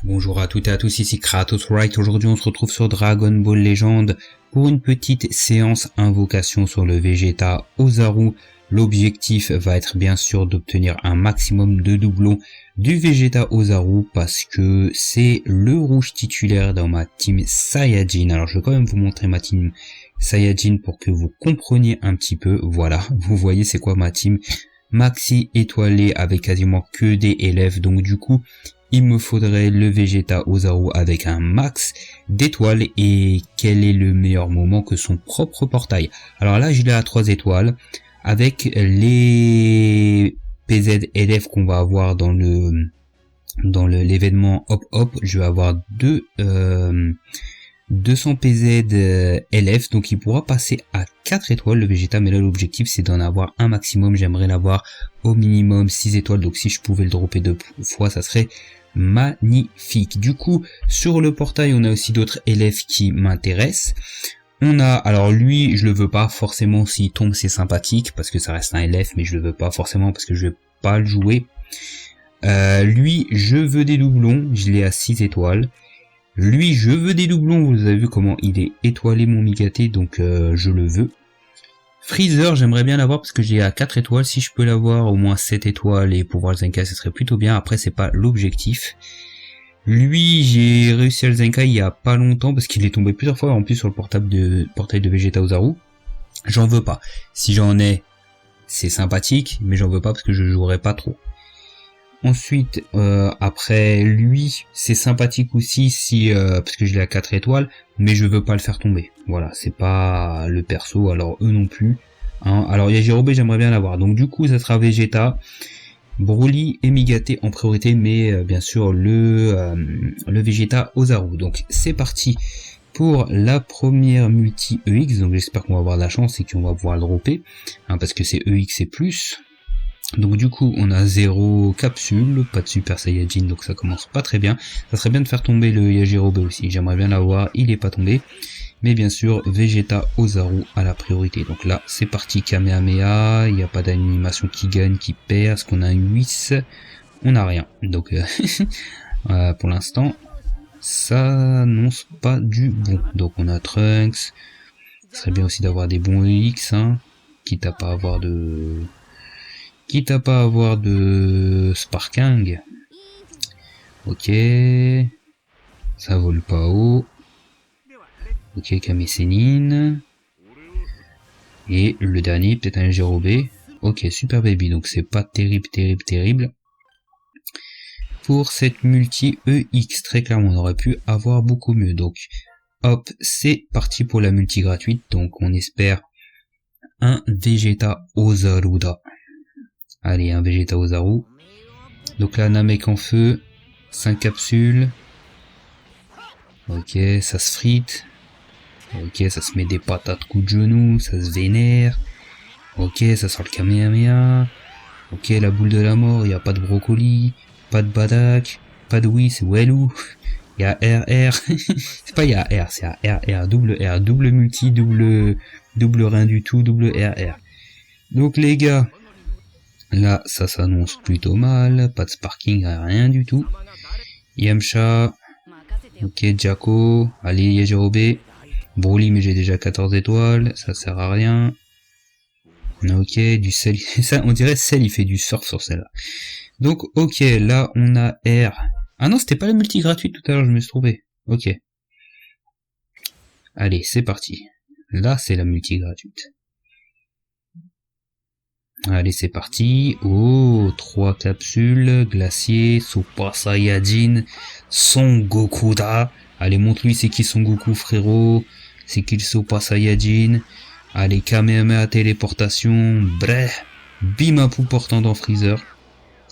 Bonjour à toutes et à tous, ici Kratos Wright. Aujourd'hui on se retrouve sur Dragon Ball Legend pour une petite séance invocation sur le Vegeta Ozaru. L'objectif va être bien sûr d'obtenir un maximum de doublons du Vegeta Ozaru parce que c'est le rouge titulaire dans ma team Saiyajin. Alors je vais quand même vous montrer ma team Saiyajin pour que vous compreniez un petit peu. Voilà, vous voyez c'est quoi ma team. Maxi étoilé avec quasiment que des élèves, donc du coup il me faudrait le Vegeta Ozaru avec un max d'étoiles. Et quel est le meilleur moment que son propre portail? Alors là je l'ai à 3 étoiles avec les PZLF qu'on va avoir dans l'événement Hop Hop. Je vais avoir 200 PZ LF, donc il pourra passer à 4 étoiles le Vegeta, mais là l'objectif c'est d'en avoir un maximum. J'aimerais l'avoir au minimum 6 étoiles, donc si je pouvais le dropper 2 fois ça serait magnifique. Du coup sur le portail on a aussi d'autres élèves qui m'intéressent. On a, alors lui je le veux pas forcément, s'il tombe c'est sympathique parce que ça reste un LF, mais je le veux pas forcément parce que je vais pas le jouer. Lui je veux des doublons, je l'ai à 6 étoiles. Lui je veux des doublons, vous avez vu comment il est étoilé mon Migaté, donc je le veux. Freezer j'aimerais bien l'avoir parce que j'ai à 4 étoiles, si je peux l'avoir au moins 7 étoiles et pouvoir le Zenkai ce serait plutôt bien. Après c'est pas l'objectif. Lui j'ai réussi à le Zenkai il y a pas longtemps parce qu'il est tombé plusieurs fois en plus sur le portail de Vegeta Ozaru. J'en veux pas, si j'en ai c'est sympathique mais j'en veux pas parce que je jouerai pas trop. Ensuite, après lui, c'est sympathique aussi si parce que je l'ai à 4 étoiles, mais je veux pas le faire tomber. Voilà, c'est pas le perso, alors eux non plus. Hein. Alors Yajirobe, j'aimerais bien l'avoir. Donc du coup, ça sera Vegeta, Broly et Migaté en priorité, mais bien sûr le Vegeta Ozaru. Donc c'est parti pour la première multi EX. Donc j'espère qu'on va avoir de la chance et qu'on va pouvoir le dropper, hein, parce que c'est EX et plus. Donc du coup on a 0 capsule, pas de Super Saiyajin, donc ça commence pas très bien. Ça serait bien de faire tomber le Yajirobe aussi, j'aimerais bien l'avoir, il est pas tombé. Mais bien sûr Vegeta Ozaru à la priorité. Donc là c'est parti, Kamehameha, il n'y a pas d'animation qui gagne, qui perd, est-ce qu'on a un 8, on n'a rien. Donc pour l'instant ça annonce pas du bon. Donc on a Trunks, ce serait bien aussi d'avoir des bons EX, hein, quitte à pas avoir de Sparking. Ok. Ça vole pas haut. Ok, Kame Sennin. Et le dernier, peut-être un Yajirobe. Ok, Super Baby. Donc c'est pas terrible. Pour cette multi EX, très clairement, on aurait pu avoir beaucoup mieux. Donc, hop, c'est parti pour la multi gratuite. Donc on espère un Vegeta Ozaruda. Allez, un Vegeta Ozaru. Donc là, Namek en feu. 5 capsules. Ok, ça se frite. Ok, ça se met des patates coup de genou. Ça se vénère. Ok, ça sort le Kamehameha. Ok, la boule de la mort. Il n'y a pas de brocoli. Pas de Badak. Pas de oui, c'est Wellou. Il y a RR. C'est pas il y a R, c'est RR. Double multi, double rien du tout, double RR. Donc les gars. Là, ça s'annonce plutôt mal. Pas de sparking, rien du tout. Yamcha. Ok, Jaco. Allez, Yajirobe. Broly, mais j'ai déjà 14 étoiles. Ça sert à rien. Ok, du sel. Ça, on dirait sel, il fait du surf sur celle-là. Donc, ok, là, on a R. Ah non, c'était pas la multi gratuite tout à l'heure, je me suis trompé. Ok. Allez, c'est parti. Là, c'est la multi gratuite. Allez, c'est parti. Oh, 3 capsules, glacier, Super Saiyajin, Son Goku da. Allez, montre-lui c'est qui Son Goku, frérot. C'est qui le Super Saiyajin. Allez, Kamehameha téléportation. Bref, Bimapou portant dans Freezer.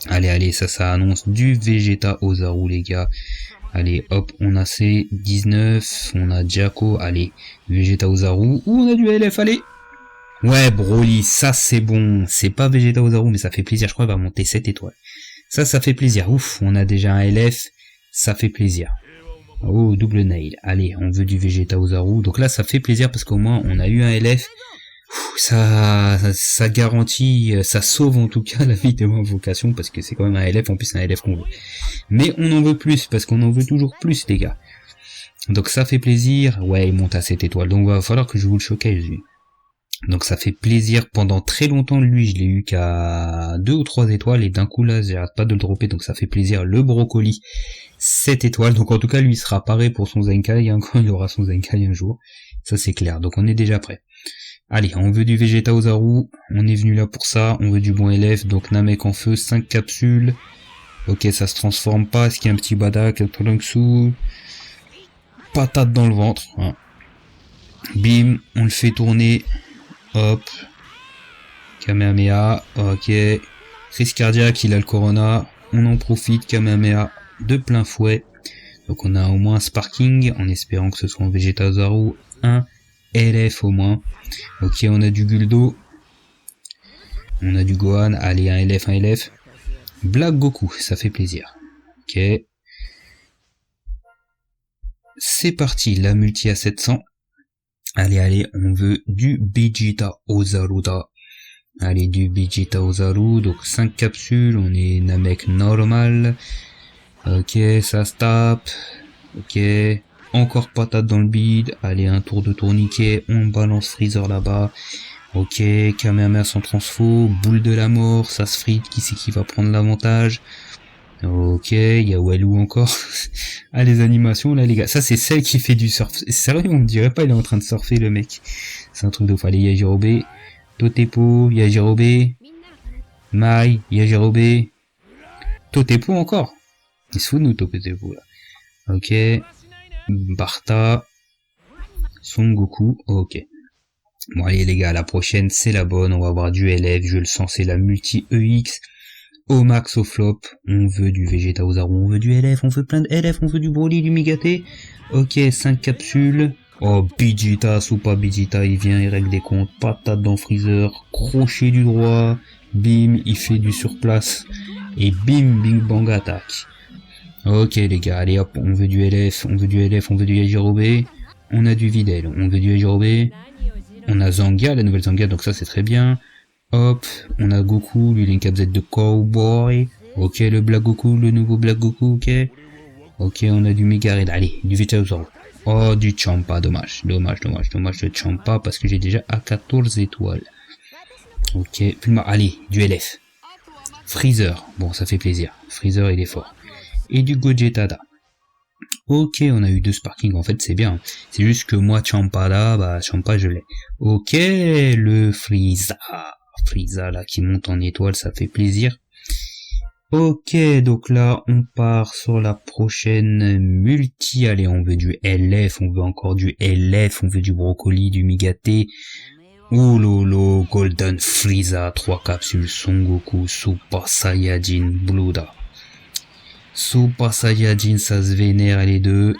Allez, ça annonce du Vegeta Ozaru, les gars. Allez, hop, on a C19, on a Jaco. Allez, Vegeta Ozaru. Ouh, on a du LF, allez. Ouais, Broly, ça c'est bon. C'est pas Vegeta Ozaru, mais ça fait plaisir. Je crois qu'il va monter 7 étoiles. Ça fait plaisir. Ouf, on a déjà un LF. Ça fait plaisir. Oh, double nail. Allez, on veut du Vegeta Ozaru. Donc là, ça fait plaisir parce qu'au moins, on a eu un LF. Ça garantit, ça sauve en tout cas la vie de mon vocation, parce que c'est quand même un LF, en plus c'est un LF qu'on veut. Mais on en veut plus, parce qu'on en veut toujours plus, les gars. Donc ça fait plaisir. Ouais, il monte à 7 étoiles, donc il va falloir que je vous le showcase, lui. Donc ça fait plaisir. Pendant très longtemps, lui, je l'ai eu qu'à 2 ou 3 étoiles, et d'un coup là, j'arrête pas de le dropper, donc ça fait plaisir. Le brocoli, 7 étoiles, donc en tout cas, lui, il sera paré pour son Zenkai, hein, quand il aura son Zenkai un jour. Ça c'est clair, donc on est déjà prêt. Allez, on veut du Vegeta Ozaru, on est venu là pour ça, on veut du bon LF, donc Namek en feu, 5 capsules. Ok, ça se transforme pas, est-ce qu'il y a un petit Badak, un Tolangsu, patate dans le ventre, hein. Bim, on le fait tourner, hop, Kamehameha, ok, crise cardiaque, il a le Corona, on en profite, Kamehameha de plein fouet, donc on a au moins un Sparking, en espérant que ce soit un Vegeta Ozaru, un LF au moins. Ok, on a du Guldo, on a du Gohan, allez, un LF, Black Goku, ça fait plaisir. Ok, c'est parti, la multi à 700. Allez, on veut du Vegeta Ozaru. Allez, du Vegeta Ozaru, donc 5 capsules, on est Namek normal. Ok, ça se tape. Ok, encore patate dans le bide. Allez, un tour de tourniquet, on balance Freezer là-bas. Ok, Kamehameha sans transfo, boule de la mort, ça se frite, qui c'est qui va prendre l'avantage? Ok, il y a Walou encore. Ah, les animations là les gars, ça c'est celle qui fait du surf. Sérieux, on me dirait pas il est en train de surfer le mec. C'est un truc de ouf. Allez, Yajirobe, Totepo, Yajirobe, Mai, Yajirobe, Totepo encore. Il se fout de nous Totepo là. Ok, Barta, Son Goku, ok. Bon allez les gars, la prochaine c'est la bonne, on va avoir du LF, je le sens, c'est la multi EX. Au max au flop, on veut du Vegeta Ozaru, on veut du LF, on veut plein de LF, on veut du Broly, du Migate. Ok, 5 capsules. Oh, Vegeta, Super Vegeta, il vient, il règle des comptes, patate dans Freezer, crochet du droit, bim, il fait du surplace, et bim, bing bang attaque. Ok les gars, allez hop, on veut du LF, on veut du LF, on veut du Yajirobe, on a du Videl, on veut du Yajirobe, on a Zangia, la nouvelle Zangia, donc ça c'est très bien. Hop, on a Goku, lui il a une capsette de Cowboy. Ok, le Black Goku, le nouveau Black Goku, ok. Ok, on a du Mega Red, allez, du Vegeta Zoro. Oh, du Champa, dommage de Champa, parce que j'ai déjà à 14 étoiles. Ok, Puma, allez, du LF. Freezer, bon ça fait plaisir, Freezer il est fort. Et du Gojetada. Ok, on a eu 2 Sparking, en fait c'est bien. C'est juste que moi Champa là, bah Champa je l'ai. Ok, le Frieza là qui monte en étoile, ça fait plaisir. Ok, donc là on part sur la prochaine multi. Allez, on veut du LF, on veut encore du LF, on veut du brocoli, du Migate. Oh lolo, Golden Frieza, 3 capsules, Son Goku, Super Saiyajin, Bluda. Super Saiyajin, ça se vénère les deux.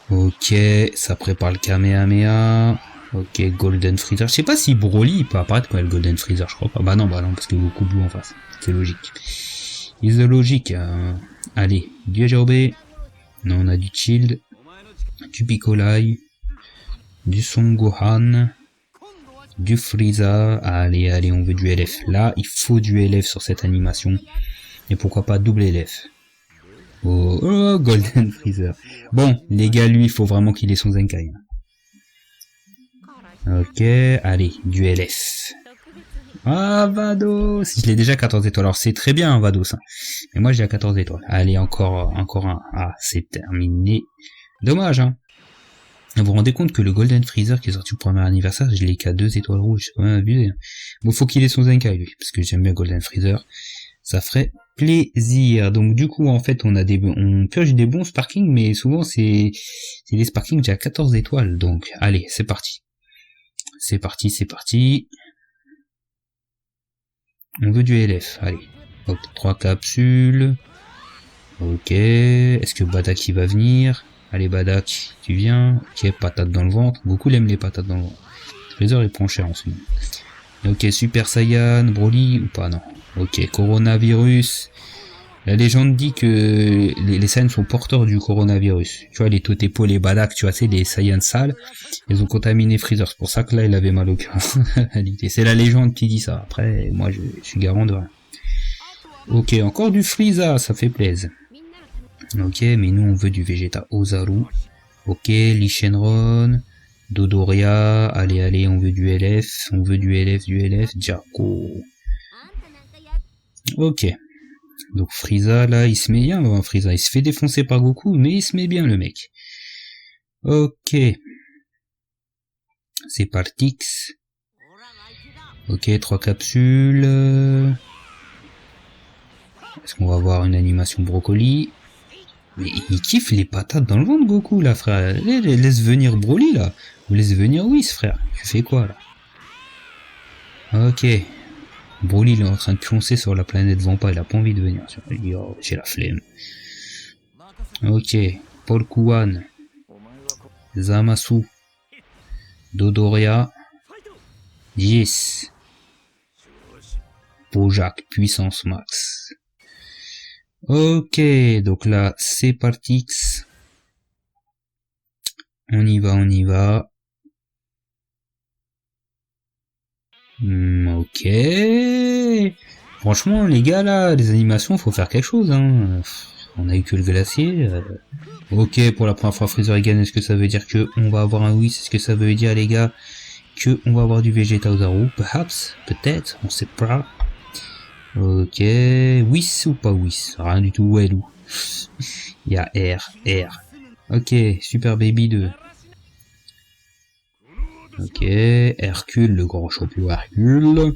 Ok, ça prépare le Kamehameha. Ok, Golden Freezer. Je sais pas si Broly il peut apparaître quand il y a le Golden Freezer, je crois pas. Bah non, parce que Goku Blue en face. C'est logique. C'est logique. Allez, du Yajirobe. Non, on a du Child, du Picolai, du Son Gohan, du Frieza. Allez, on veut du LF. Là, il faut du LF sur cette animation. Et pourquoi pas double LF. Oh, Golden Freezer. Bon, les gars, lui, il faut vraiment qu'il ait son Zenkai. Ok, allez, du LF. Ah, Vados. Je l'ai déjà 14 étoiles. Alors, c'est très bien, Vados. Hein. Mais moi, j'ai à 14 étoiles. Allez, encore un. Ah, c'est terminé. Dommage, hein. Vous vous rendez compte que le Golden Freezer qui est sorti au premier anniversaire, je l'ai qu'à 2 étoiles rouges. C'est quand même abusé. Hein. Bon, faut qu'il ait son Zenkai, lui. Parce que j'aime bien Golden Freezer. Ça ferait plaisir. Donc du coup en fait on pioche des bons Sparking, mais souvent c'est des Sparking déjà 14 étoiles. Donc allez, c'est parti. C'est parti. On veut du LF, allez. Hop, 3 capsules. Ok. Est-ce que Badak il va venir? Allez Badak, tu viens. Ok, patate dans le ventre. Beaucoup aiment les patates dans le ventre. Freezer il prend cher en ce moment. Ok, Super Saiyan, Broly ou pas, non. Ok, coronavirus. La légende dit que les Saiyans sont porteurs du coronavirus. Tu vois, les Totepo, les Badak, tu vois, c'est des Saiyans sales. Ils ont contaminé Freezer. C'est pour ça que là, il avait mal au cœur. C'est la légende qui dit ça. Après, moi, je suis garant de rien. Ok, encore du Frieza, ça fait plaisir. Ok, mais nous, on veut du Vegeta Ozaru. Ok, Lee Shenron, Dodoria. Allez, allez, on veut du LF. On veut du LF, Jaco. Ok. Donc Frieza, là, il se met bien, hein, Frieza. Il se fait défoncer par Goku, mais il se met bien, le mec. Ok. C'est Partix. Ok, 3 capsules. Est-ce qu'on va avoir une animation brocoli? Mais il kiffe les patates dans le ventre, Goku, là, frère. Laisse venir Broly, là. Ou laisse venir Whis, frère. Tu fais quoi, là? Ok. Broly, il est en train de pioncer sur la planète Vampa. Il a pas envie de venir. Il dit, oh, j'ai la flemme. Ok. Paul Kouan. Zamasu. Dodoria. Yes. Bojack, puissance max. Ok, donc là, c'est Partix. On y va, on y va. Ok. Franchement, les gars, là, les animations, faut faire quelque chose, hein. On a eu que le glacier. Ok, pour la première fois, Freezer gagne. Est-ce que ça veut dire que on va avoir un Whis? Est-ce que ça veut dire, les gars, que on va avoir du Vegeta Ozaru? Perhaps, peut-être, on sait pas. Ok, Whis ou pas Whis? Rien du tout, ouais, Lou. Il y a R. Ok, Super Baby 2. Ok, Hercule, le grand champion Hercule.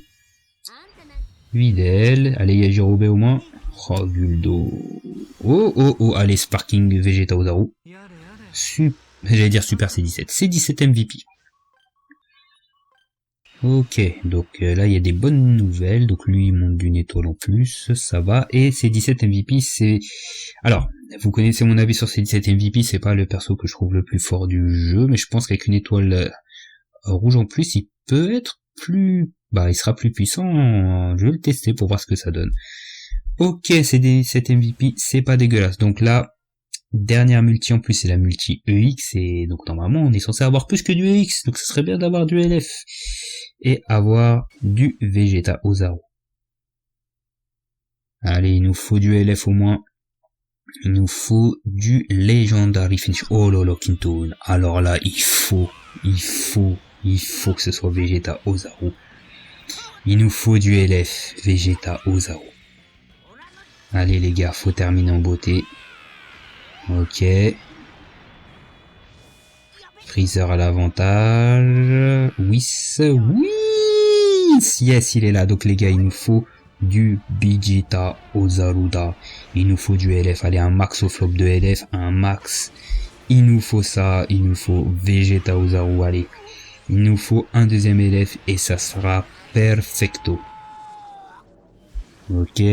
Videl, allez, il y a Jirobe au moins. Oh, Guldo. Oh, allez, Sparking Vegeta Ozaru. J'allais dire Super C17. C17 MVP. Ok, donc là il y a des bonnes nouvelles, donc lui il monte d'une étoile en plus, ça va, et C17 MVP c'est... Alors, vous connaissez mon avis sur C17 MVP, c'est pas le perso que je trouve le plus fort du jeu, mais je pense qu'avec une étoile rouge en plus, il peut être plus... Bah il sera plus puissant, je vais le tester pour voir ce que ça donne. Ok, C17 MVP, c'est pas dégueulasse, donc là... Dernière multi en plus, c'est la multi EX, et donc normalement on est censé avoir plus que du EX, donc ce serait bien d'avoir du LF et avoir du Vegeta Ozaru. Allez, il nous faut du LF au moins. Il nous faut du Legendary Finish. Oh lolo, Kintoon. Alors là, il faut que ce soit Vegeta Ozaru. Il nous faut du LF Vegeta Ozaru. Allez les gars, faut terminer en beauté. Ok. Freezer à l'avantage. Whis. Yes, il est là. Donc les gars, il nous faut du Vegeta Ozaruda. Il nous faut du LF. Allez, un max au flop de LF. Un max. Il nous faut ça. Il nous faut Vegeta Ozaru. Allez. Il nous faut un deuxième LF. Et ça sera perfecto. Ok.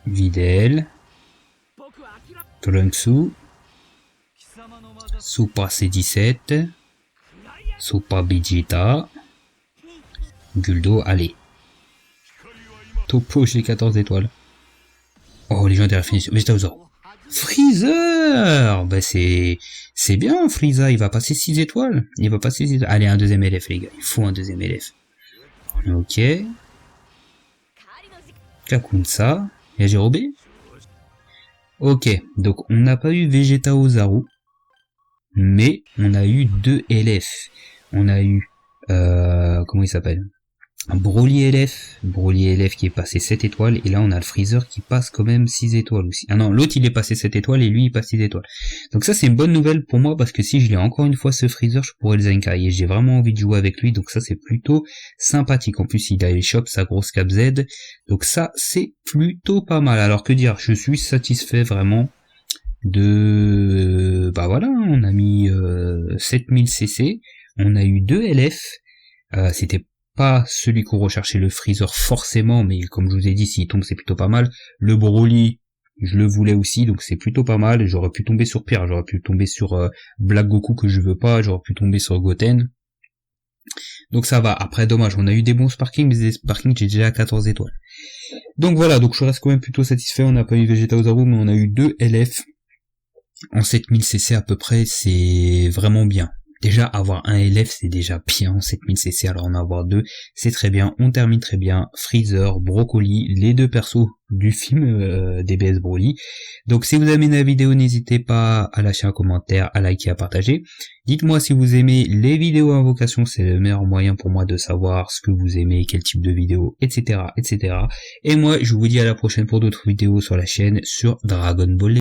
Videl. Trunksu. Super C17. Super Vegeta. Guldo, allez. Topo, j'ai 14 étoiles. Oh, légendaire finition. Vegeta Ozaru. Freezer! Bah, c'est bien, Frieza. Il va passer 6 étoiles. Allez, un deuxième LF, les gars. Il faut un deuxième LF. Ok. Kakunsa. Et Jirobe. Ok. Donc, on n'a pas eu Vegeta Ozaru. Mais, on a eu 2 LF. On a eu, comment il s'appelle? Un Broly LF qui est passé 7 étoiles, et là on a le Freezer qui passe quand même 6 étoiles aussi. Ah non, l'autre il est passé 7 étoiles et lui il passe 6 étoiles. Donc ça c'est une bonne nouvelle pour moi parce que si je l'ai encore une fois ce Freezer, je pourrais le Zenkai et j'ai vraiment envie de jouer avec lui, donc ça c'est plutôt sympathique. En plus il a les chope sa grosse cap Z, donc ça c'est plutôt pas mal. Alors que dire, je suis satisfait vraiment de... Bah voilà, on a mis 7000 CC, on a eu 2 LF, c'était pas celui qu'on recherchait le Freezer forcément, mais comme je vous ai dit, s'il tombe c'est plutôt pas mal. Le Broly, je le voulais aussi, donc c'est plutôt pas mal. J'aurais pu tomber sur pire, j'aurais pu tomber sur Black Goku que je veux pas, j'aurais pu tomber sur Goten. Donc ça va. Après, dommage, on a eu des bons sparking, mais des sparking, j'ai déjà 14 étoiles. Donc voilà, donc je reste quand même plutôt satisfait. On n'a pas eu Vegeta Ozaru, mais on a eu 2 LF en 7000 CC à peu près. C'est vraiment bien. Déjà, avoir un LF, c'est déjà bien en 7000 CC, alors en avoir 2, c'est très bien. On termine très bien. Freezer, Broccoli, les 2 persos du film DBS Broly. Donc si vous aimez la vidéo, n'hésitez pas à lâcher un commentaire, à liker, à partager. Dites-moi si vous aimez les vidéos invocation, c'est le meilleur moyen pour moi de savoir ce que vous aimez, quel type de vidéo, etc. etc. Et moi, je vous dis à la prochaine pour d'autres vidéos sur la chaîne sur Dragon Ball.